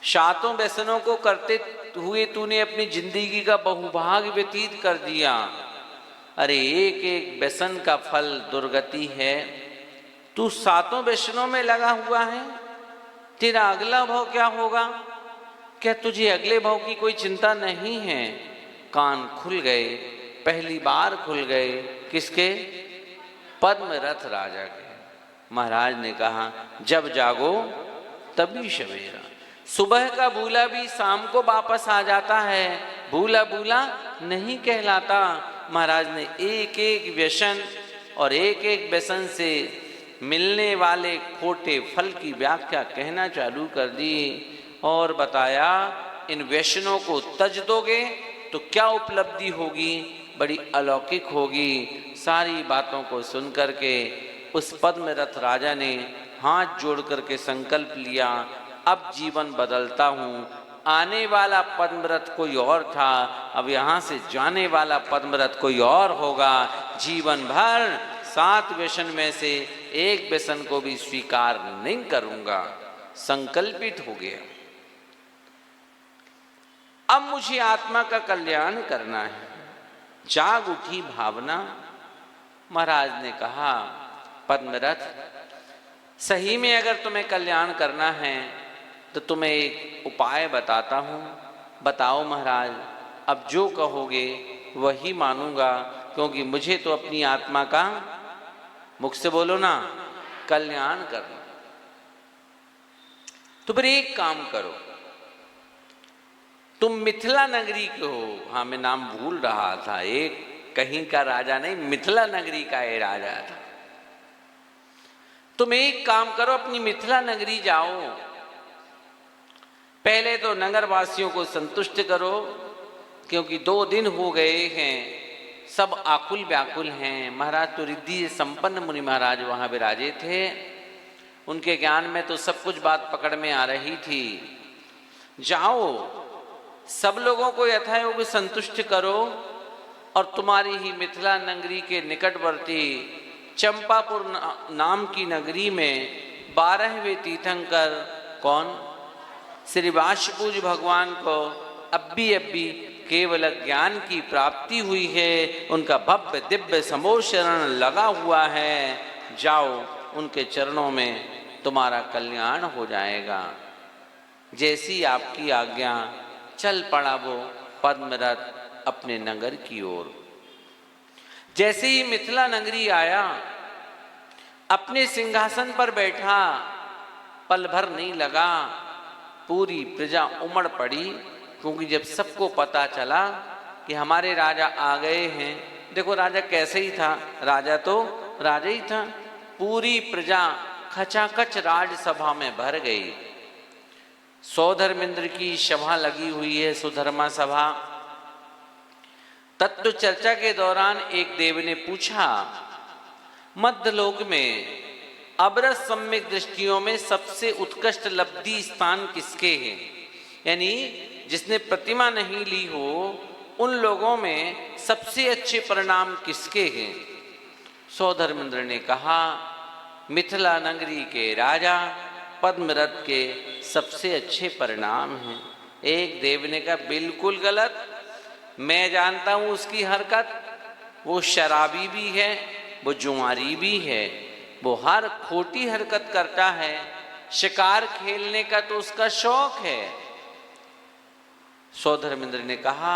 सातों व्यसनों को करते हुए तूने अपनी जिंदगी का बहुभाग व्यतीत कर दिया। अरे एक एक व्यसन का फल दुर्गति है। तू सातों व्यसनों में लगा हुआ है, तेरा अगला भाव क्या होगा? क्या तुझे अगले भाव की कोई चिंता नहीं है? कान खुल गए, पहली बार खुल गए, किसके? पद्मरथ राजा के। महाराज ने कहा, जब जागो तभी सवेरा। सुबह का भूला भी शाम को वापस आ जाता है, भूला भूला नहीं कहलाता। महाराज ने एक एक व्यसन और एक एक व्यसन से मिलने वाले खोटे फल की व्याख्या कहना चालू कर दी और बताया, इन व्यसनों को तज दोगे तो क्या उपलब्धि होगी? बड़ी अलौकिक होगी। सारी बातों को सुन करके उस पद्मरथ राजा ने हाथ जोड़ करके संकल्प लिया, अब जीवन बदलता हूँ। आने वाला पद्मरथ कोई और था, अब यहाँ से जाने वाला पद्मरथ कोई और होगा। जीवन भर 7 व्यसन में से एक व्यसन को भी स्वीकार नहीं करूंगा। संकल्पित हो गया, अब मुझे आत्मा का कल्याण करना है। जाग उठी भावना। महाराज ने कहा, पद्मरथ सही में अगर तुम्हें कल्याण करना है तो तुम्हें एक उपाय बताता हूँ। बताओ महाराज। अब जो कहोगे वही मानूंगा, क्योंकि मुझे तो अपनी आत्मा का, मुख से बोलो ना, कल्याण करना। तो फिर एक काम करो, तुम मिथिला नगरी के हो। हाँ मैं नाम भूल रहा था, एक कहीं का राजा नहीं, मिथिला नगरी का ये राजा था। तुम एक काम करो, अपनी मिथिला नगरी जाओ। पहले तो नगर वासियों को संतुष्ट करो, क्योंकि 2 दिन हो गए हैं, सब आकुल व्याकुल हैं। महाराज तो रिद्धि से संपन्न मुनि महाराज वहां विराजे थे, उनके ज्ञान में तो सब कुछ बात पकड़ में आ रही थी। जाओ सब लोगों को यथायोग्य संतुष्ट करो और तुम्हारी ही मिथिला नगरी के निकटवर्ती चंपापुर नाम की नगरी में 12वें तीर्थंकर कौन? श्री वाष्पूज भगवान को अब्बी केवल ज्ञान की प्राप्ति हुई है, उनका भव्य दिव्य समोशरण लगा हुआ है। जाओ उनके चरणों में, तुम्हारा कल्याण हो जाएगा। जैसी आपकी आज्ञा। चल पड़ा वो पद्मरथ अपने नगर की ओर। जैसे ही मिथिला नगरी आया, अपने सिंहासन पर बैठा, पल भर नहीं लगा, पूरी प्रजा उमड़ पड़ी। क्योंकि जब सबको पता चला कि हमारे राजा आ गए हैं, देखो राजा कैसे ही था, राजा तो राजा ही था, पूरी प्रजा खचाखच राजसभा में भर गई। सौधर्मेंद्र की सभा लगी हुई है, सुधर्मा सभा। तत्व चर्चा के दौरान एक देव ने पूछा, मध्यलोक में अबरस सम्यक दृष्टियों में सबसे उत्कृष्ट लब्धि स्थान किसके हैं? यानी जिसने प्रतिमा नहीं ली हो, उन लोगों में सबसे अच्छे परिणाम किसके हैं? सौधर्मेंद्र ने कहा, मिथिला नगरी के राजा पद्मरथ के सबसे अच्छे परिणाम हैं। एक देव ने कहा, बिल्कुल गलत, मैं जानता हूं उसकी हरकत, वो शराबी भी है, वो जुआरी भी है, वो हर खोटी हरकत करता है, शिकार खेलने का तो उसका शौक है। सौधर्मेंद्र ने कहा,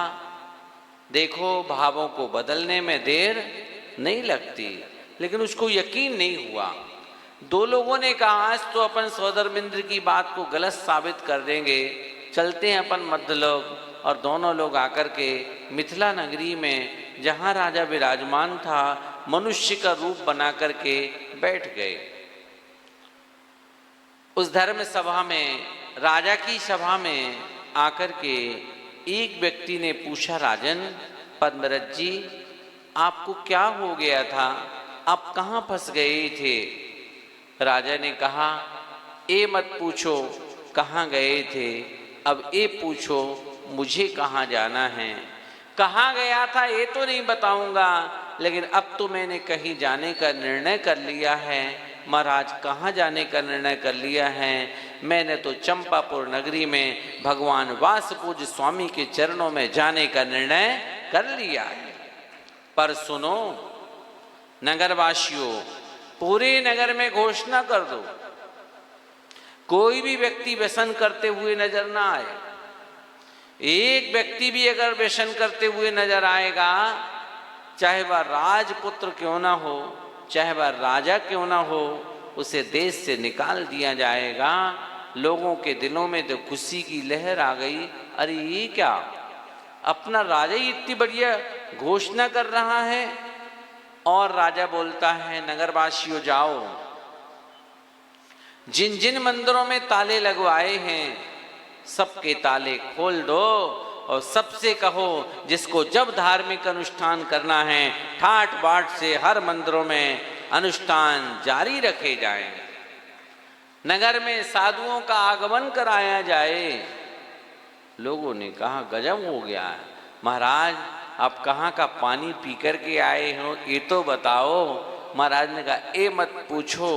देखो भावों को बदलने में देर नहीं लगती, लेकिन उसको यकीन नहीं हुआ। दो लोगों ने कहा, आज तो अपन सौधर्मेंद्र की बात को गलत साबित कर देंगे, चलते हैं अपन मध्यलोक। और दोनों लोग आकर के मिथिला नगरी में जहाँ राजा विराजमान था, मनुष्य का रूप बना करके बैठ गए। उस धर्म सभा में, राजा की सभा में आकर के एक व्यक्ति ने पूछा, राजन पद्मरथ जी, आपको क्या हो गया था, आप कहाँ फंस गए थे? राजा ने कहा, ए मत पूछो कहाँ गए थे, अब ए पूछो मुझे कहाँ जाना है। कहाँ गया था ये तो नहीं बताऊंगा, लेकिन अब तो मैंने कहीं जाने का निर्णय कर लिया है। महाराज, कहाँ जाने का निर्णय कर लिया है? मैंने तो चंपापुर नगरी में भगवान वासपूज्य स्वामी के चरणों में जाने का निर्णय कर लिया है। पर सुनो नगरवासियों, पूरे नगर में घोषणा कर दो, कोई भी व्यक्ति व्यसन करते हुए नजर ना आए। एक व्यक्ति भी अगर व्यसन करते हुए नजर आएगा, चाहे वह राजपुत्र क्यों ना हो, चाहे वह राजा क्यों ना हो, उसे देश से निकाल दिया जाएगा। लोगों के दिलों में तो खुशी की लहर आ गई। अरे ये क्या, अपना राजा ही इतनी बढ़िया घोषणा कर रहा है। और राजा बोलता है, नगरवासियों जाओ, जिन जिन मंदिरों में ताले लगवाए हैं सबके ताले खोल दो, और सबसे कहो जिसको जब धार्मिक अनुष्ठान करना है, ठाट बाट से हर मंदिरों में अनुष्ठान जारी रखे जाएं। नगर में साधुओं का आगमन कराया जाए। लोगों ने कहा, गजब हो गया है महाराज, आप कहाँ का पानी पी कर के आए हो, ये तो बताओ। महाराज ने कहा, ए मत पूछो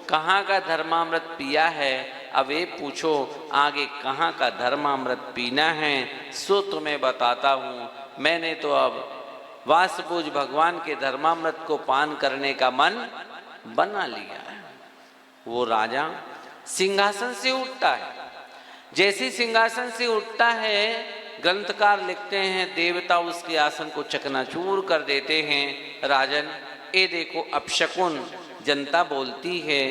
कहाँ का धर्मामृत पिया है, अब ये पूछो आगे कहाँ का धर्मामृत पीना है, सो तुम्हें बताता हूँ। मैंने तो अब वासपूज्य भगवान के धर्मामृत को पान करने का मन बना लिया है। वो राजा सिंहासन से उठता है। जैसे सिंहासन से उठता है, ग्रंथकार लिखते हैं, देवता उसके आसन को चकनाचूर कर देते हैं। राजन, ये देखो अपशकुन, जनता बोलती है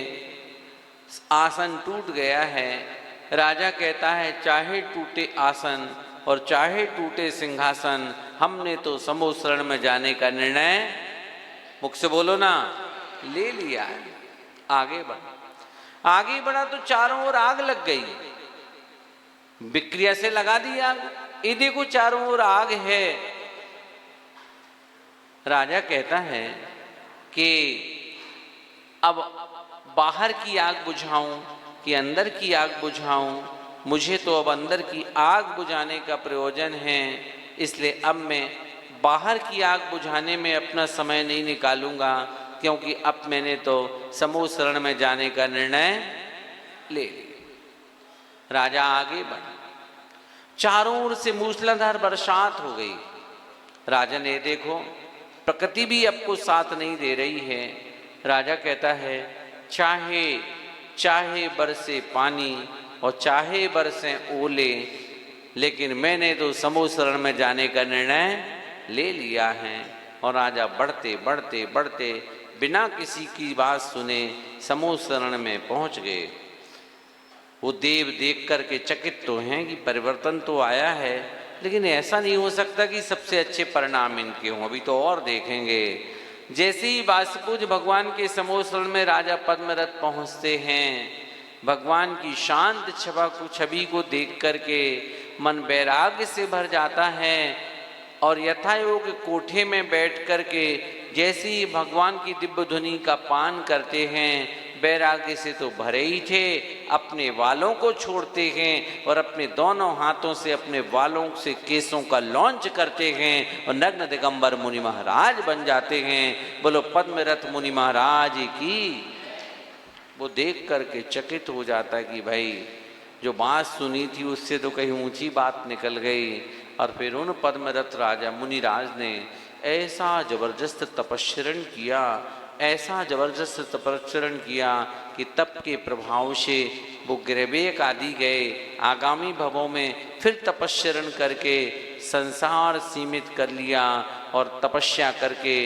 आसन टूट गया है। राजा कहता है, चाहे टूटे आसन और चाहे टूटे सिंहासन, हमने तो समूह शरण में जाने का निर्णय, मुख से बोलो ना, ले लिया है। आगे बढ़ा तो चारों ओर आग लग गई। विक्रिया से लगा दी आग, ये देखो चारों ओर आग है। राजा कहता है कि अब बाहर की आग बुझाऊं कि अंदर की आग बुझाऊं? मुझे तो अब अंदर की आग बुझाने का प्रयोजन है, इसलिए अब मैं बाहर की आग बुझाने में अपना समय नहीं निकालूंगा, क्योंकि अब मैंने तो समूह शरण में जाने का निर्णय ले लिया। राजा आगे बढ़ा, चारों ओर से मूसलाधार बरसात हो गई। राजा ने देखो प्रकृति भी आपको साथ नहीं दे रही है। राजा कहता है, चाहे बरसे पानी और चाहे बरसे ओले, लेकिन मैंने तो समूह शरण में जाने का निर्णय ले लिया है। और राजा बढ़ते बढ़ते बढ़ते बिना किसी की बात सुने समूह शरण में पहुंच गए। वो देव देख कर के चकित तो हैं कि परिवर्तन तो आया है, लेकिन ऐसा नहीं हो सकता कि सबसे अच्छे परिणाम इनके हों, अभी तो और देखेंगे। जैसे ही वासुपूज भगवान के समूह शरण में राजा पद्मरथ पहुंचते हैं, भगवान की शांत छवि को देख करके मन वैराग्य से भर जाता है और यथायोग कोठे में बैठ करके जैसे ही भगवान की दिव्य ध्वनि का पान करते हैं, वैराग्य से तो भरे ही थे, अपने वालों को छोड़ते हैं और अपने दोनों हाथों से अपने वालों से केसों का लॉन्च करते हैं और नग्न दिगंबर मुनि महाराज बन जाते हैं। बोलो पद्मरथ मुनि महाराज की। वो देख करके चकित हो जाता है कि भाई जो बात सुनी थी उससे तो कहीं ऊंची बात निकल गई। और फिर उन पद्मरथ राजा मुनिराज ने ऐसा जबरदस्त तपस्चरण किया, ऐसा जबरदस्त तपस्चरण किया कि तप के प्रभाव से वो गिरवेक आदि गए। आगामी भवों में फिर तपस्चरण करके संसार सीमित कर लिया और तपस्या करके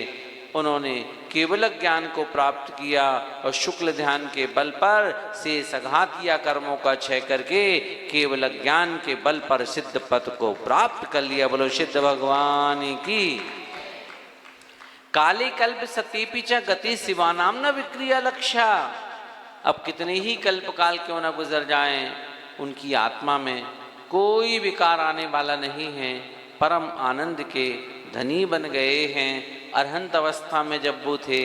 उन्होंने केवल ज्ञान को प्राप्त किया और शुक्ल ध्यान के बल पर से सघातिया कर्मों का क्षय करके केवल ज्ञान के बल पर सिद्ध पद को प्राप्त कर लिया। बोलो सिद्ध भगवान की। काले कल्प सतीपि च गति शिवानाम न विक्रिया लक्ष्या। अब कितने ही कल्प काल क्यों न गुजर जाएं, उनकी आत्मा में कोई विकार आने वाला नहीं है। परम आनंद के धनी बन गए हैं। अरहंत अवस्था में जब वो थे,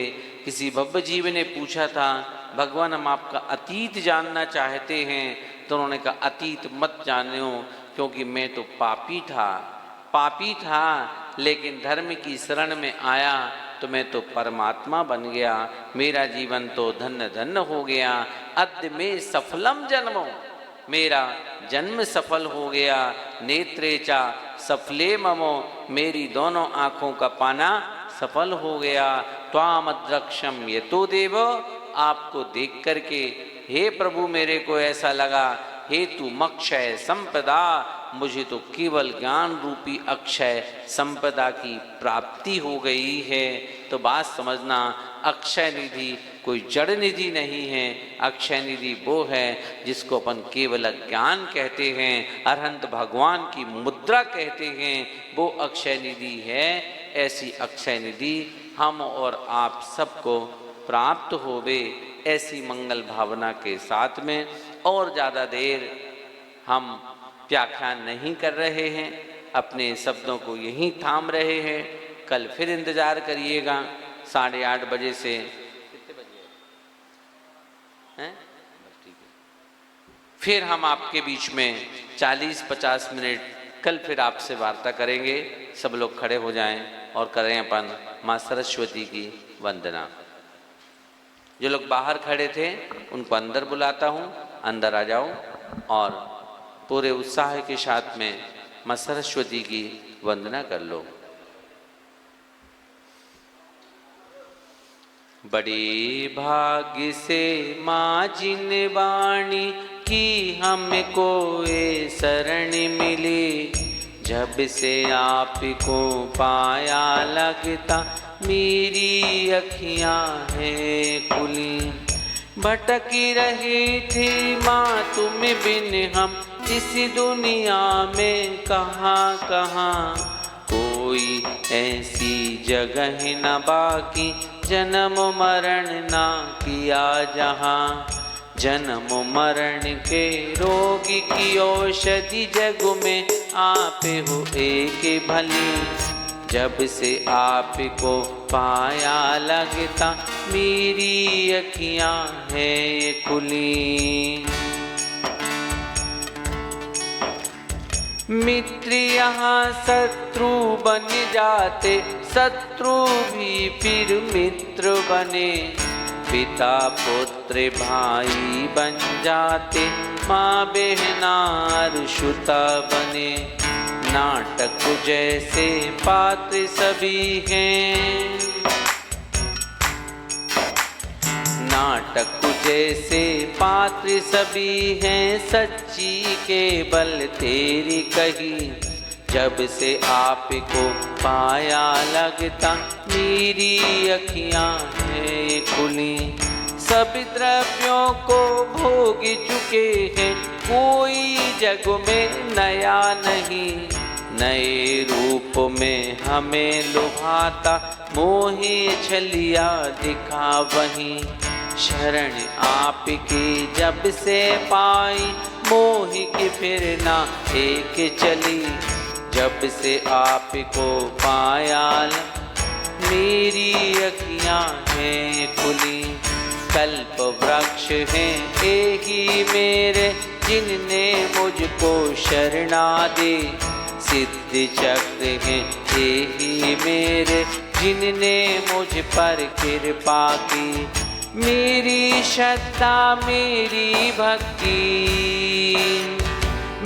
किसी भव्य जीव ने पूछा था भगवान हम आपका अतीत जानना चाहते हैं, तो उन्होंने कहा अतीत मत जानो, क्योंकि मैं तो पापी था, लेकिन धर्म की शरण में आया तो मैं तो परमात्मा बन गया, मेरा जीवन तो धन्य धन्य हो गया। अद्य में सफलम जन्मो, मेरा जन्म सफल हो गया। नेत्रे चा सफले ममो, मेरी दोनों आँखों का पाना सफल हो गया। त्वामद्रक्षम यतो देव, आपको देख करके हे प्रभु मेरे को ऐसा लगा हेतु मक्षय संपदा, मुझे तो केवल ज्ञान रूपी अक्षय संपदा की प्राप्ति हो गई है। तो बात समझना, अक्षय निधि कोई जड़ निधि नहीं है। अक्षय निधि वो है जिसको अपन केवल ज्ञान कहते हैं, अरहंत भगवान की मुद्रा कहते हैं, वो अक्षय निधि है। ऐसी अक्षय निधि हम और आप सबको प्राप्त होवे, ऐसी मंगल भावना के साथ में और ज़्यादा देर हम व्याख्यान नहीं कर रहे हैं, अपने शब्दों को यहीं थाम रहे हैं। कल फिर इंतज़ार करिएगा 8:30 बजे से। कितने बजे हैं? ठीक है। फिर हम आपके बीच में 40-50 मिनट कल फिर आपसे वार्ता करेंगे। सब लोग खड़े हो जाएं और करें अपन माँ सरस्वती की वंदना। जो लोग बाहर खड़े थे उनको अंदर बुलाता हूँ, अंदर आ जाओ और पूरे उत्साह के साथ में माँ सरस्वती की वंदना कर लो। बड़े भाग्य से माँ जिन वाणी की हमको ये शरण मिली, जब से आपको पाया लगता मेरी अखियाँ हैं खुली। भटकी रही थी माँ तुम बिन हम इस दुनिया में कहाँ कहाँ, कोई ऐसी जगह न बाकी जन्म मरण ना किया जहाँ। जन्म मरण के रोगी की औषधि जग में आप हो एक भली, जब से आपको पाया लगता मेरी अखियाँ है खुली। मित्र यहाँ शत्रु बन जाते, शत्रु भी फिर मित्र बने, पिता पुत्र भाई बन जाते, माँ बहनार सुता बने। नाटक जैसे पात्र सभी हैं, नाटक जैसे पात्र सभी हैं, सच्ची केवल तेरी कही। जब से आपको पाया लगता मेरी अखियां हैं खुली। सब द्रव्यों को भोग चुके हैं, कोई जग में नया नहीं। नए रूप में हमें लुभाता मोहे छलिया दिखा वहीं। शरण आपकी जब से पाई, मोहि की फिर ना एक चली। जब से आपको पाया मेरी अखियां हैं खुली। कल्प वृक्ष हैं यही मेरे, जिनने मुझको शरणा दी। सिद्धि चक्र हैं यही मेरे, जिनने मुझ पर कृपा की। मेरी श्रद्धा मेरी भक्ति,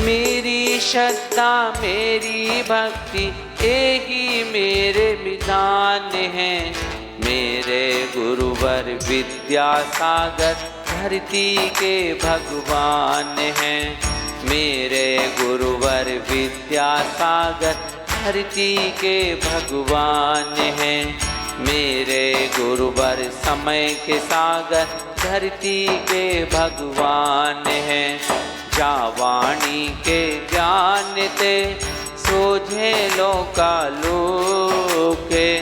मेरी श्रद्धा मेरी भक्ति, यही मेरे विधान हैं। मेरे गुरुवर विद्यासागर धरती के भगवान हैं। मेरे गुरुवर विद्यासागर धरती के भगवान हैं। मेरे गुरुवर समय के सागर धरती के भगवान हैं। जावाणी के ज्ञान ते सोझे लोका लोके,